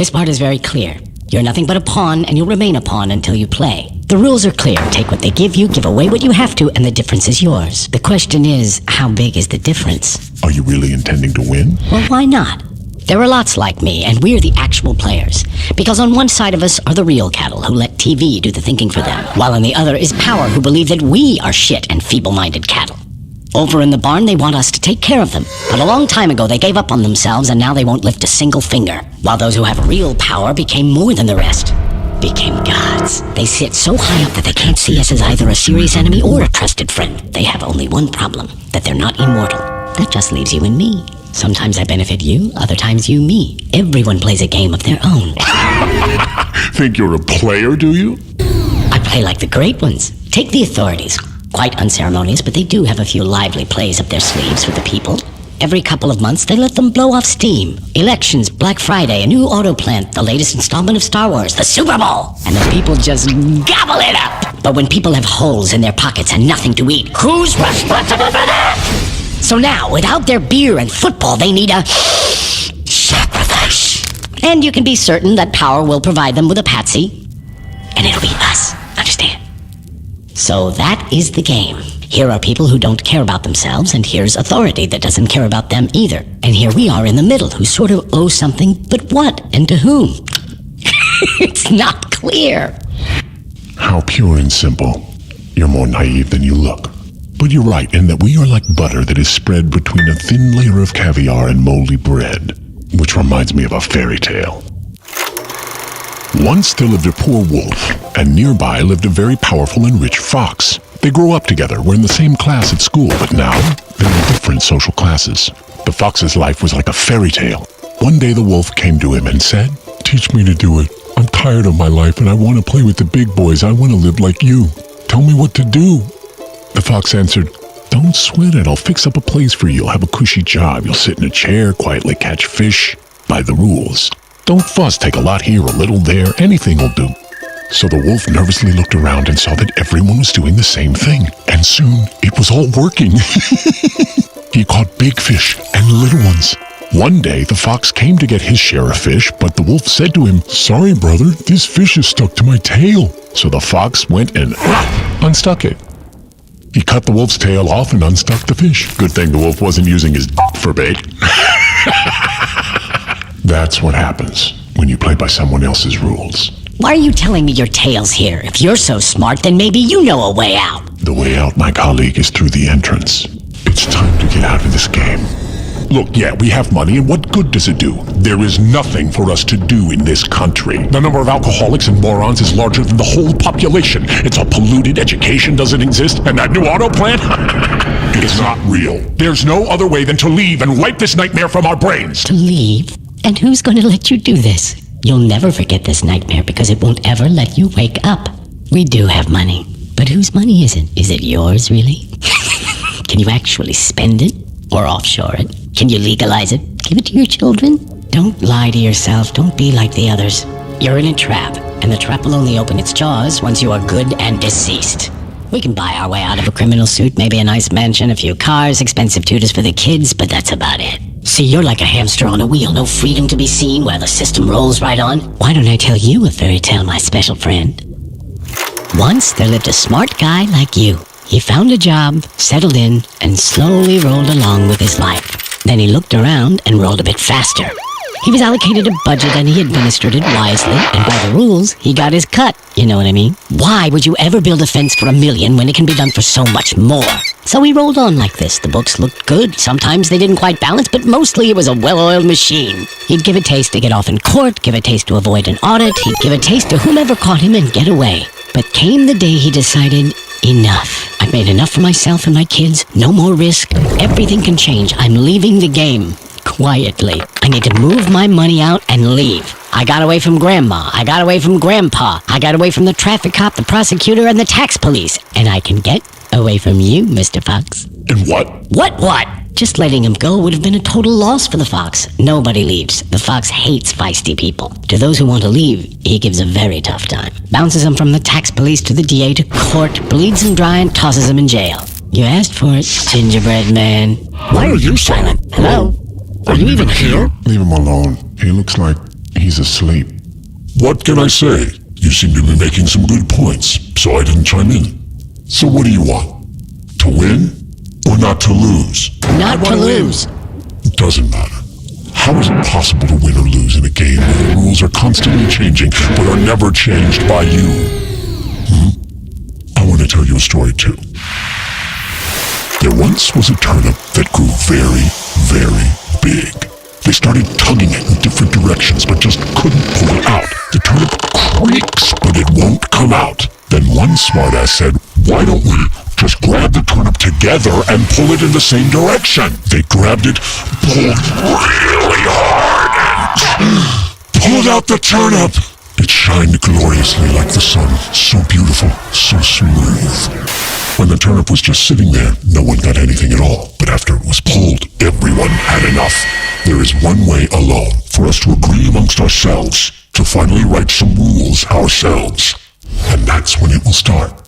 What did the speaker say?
This part is very clear. You're nothing but a pawn, and you'll remain a pawn until you play. The rules are clear. Take what they give you, give away what you have to, and the difference is yours. The question is, how big is the difference? Are you really intending to win? Well, why not? There are lots like me, and we're the actual players. Because on one side of us are the real cattle who let TV do the thinking for them, while on the other is power who believe that we are shit and feeble-minded cattle. Over in the barn, they want us to take care of them. But a long time ago, they gave up on themselves, and now they won't lift a single finger. While those who have real power became more than the rest. Became gods. They sit so high up that they can't see us as either a serious enemy or a trusted friend. They have only one problem, that they're not immortal. That just leaves you and me. Sometimes I benefit you, other times you me. Everyone plays a game of their own. Think you're a player, do you? I play like the great ones. Take the authorities. Quite unceremonious, but they do have a few lively plays up their sleeves with the people. Every couple of months, they let them blow off steam. Elections, Black Friday, a new auto plant, the latest installment of Star Wars, the Super Bowl. And the people just gobble it up. But when people have holes in their pockets and nothing to eat, who's responsible for that? So now, without their beer and football, they need a sacrifice. And you can be certain that power will provide them with a patsy. And it'll be us. Understand? So that is the game. Here are people who don't care about themselves, and here's authority that doesn't care about them either. And here we are in the middle, who sort of owe something, but what and to whom? It's not clear. How pure and simple. You're more naive than you look. But you're right in that we are like butter that is spread between a thin layer of caviar and moldy bread, which reminds me of a fairy tale. Once there lived a poor wolf, and nearby lived a very powerful and rich fox. They grew up together, were in the same class at school, but now they're in different social classes. The fox's life was like a fairy tale. One day the wolf came to him and said, "Teach me to do it. I'm tired of my life and I want to play with the big boys. I want to live like you. Tell me what to do." The fox answered, "Don't sweat it. I'll fix up a place for you. You'll have a cushy job. You'll sit in a chair, quietly catch fish. By the rules. Don't fuss, take a lot here, a little there, anything will do." So the wolf nervously looked around and saw that everyone was doing the same thing. And soon, it was all working. He caught big fish and little ones. One day, the fox came to get his share of fish, but the wolf said to him, "Sorry, brother, this fish is stuck to my tail." So the fox went and unstuck it. He cut the wolf's tail off and unstuck the fish. Good thing the wolf wasn't using his for bait. That's what happens when you play by someone else's rules. Why are you telling me your tale's here? If you're so smart, then maybe you know a way out. The way out, my colleague, is through the entrance. It's time to get out of this game. Look, yeah, we have money, and what good does it do? There is nothing for us to do in this country. The number of alcoholics and morons is larger than the whole population. It's all polluted, education doesn't exist, and that new auto plant? It's not real. There's no other way than to leave and wipe this nightmare from our brains. To leave? And who's going to let you do this? You'll never forget this nightmare because it won't ever let you wake up. We do have money. But whose money is it? Is it yours, really? Can you actually spend it? Or offshore it? Can you legalize it? Give it to your children? Don't lie to yourself. Don't be like the others. You're in a trap, and the trap will only open its jaws once you are good and deceased. We can buy our way out of a criminal suit, maybe a nice mansion, a few cars, expensive tutors for the kids, but that's about it. See, you're like a hamster on a wheel, no freedom to be seen while the system rolls right on. Why don't I tell you a fairy tale, my special friend? Once there lived a smart guy like you. He found a job, settled in, and slowly rolled along with his life. Then he looked around and rolled a bit faster. He was allocated a budget and he administered it wisely, and by the rules, he got his cut. You know what I mean? Why would you ever build a fence for $1 million when it can be done for so much more? So he rolled on like this. The books looked good. Sometimes they didn't quite balance, but mostly it was a well-oiled machine. He'd give a taste to get off in court, give a taste to avoid an audit, he'd give a taste to whomever caught him and get away. But came the day he decided, enough. I've made enough for myself and my kids. No more risk. Everything can change. I'm leaving the game. Quietly. I need to move my money out and leave. I got away from Grandma. I got away from Grandpa. I got away from the traffic cop, the prosecutor, and the tax police. And I can get away from you, Mr. Fox. And what? What? Just letting him go would have been a total loss for the fox. Nobody leaves. The fox hates feisty people. To those who want to leave, he gives a very tough time. Bounces them from the tax police to the DA to court, bleeds them dry, and tosses them in jail. You asked for it, gingerbread man. Why are you silent? Hello? Are you even here? Leave him alone. He looks like He's asleep. What can I say? You seem to be making some good points, so I didn't chime in. So what do you want? To win? Or not to lose? Not to lose. It doesn't matter. How is it possible to win or lose in a game where the rules are constantly changing, but are never changed by you? I want to tell you a story too. There once was a turnip that grew very, very big. They started tugging it in different directions, but just couldn't pull it out. The turnip creaks, but it won't come out. Then one smartass said, why don't we just grab the turnip together and pull it in the same direction? They grabbed it, pulled really hard, and pulled out the turnip. It shined gloriously like the sun, so beautiful, so smooth. When the turnip was just sitting there, no one got anything at all. But after it was pulled, everyone had enough. There is one way alone for us to agree amongst ourselves, to finally write some rules ourselves. And that's when it will start.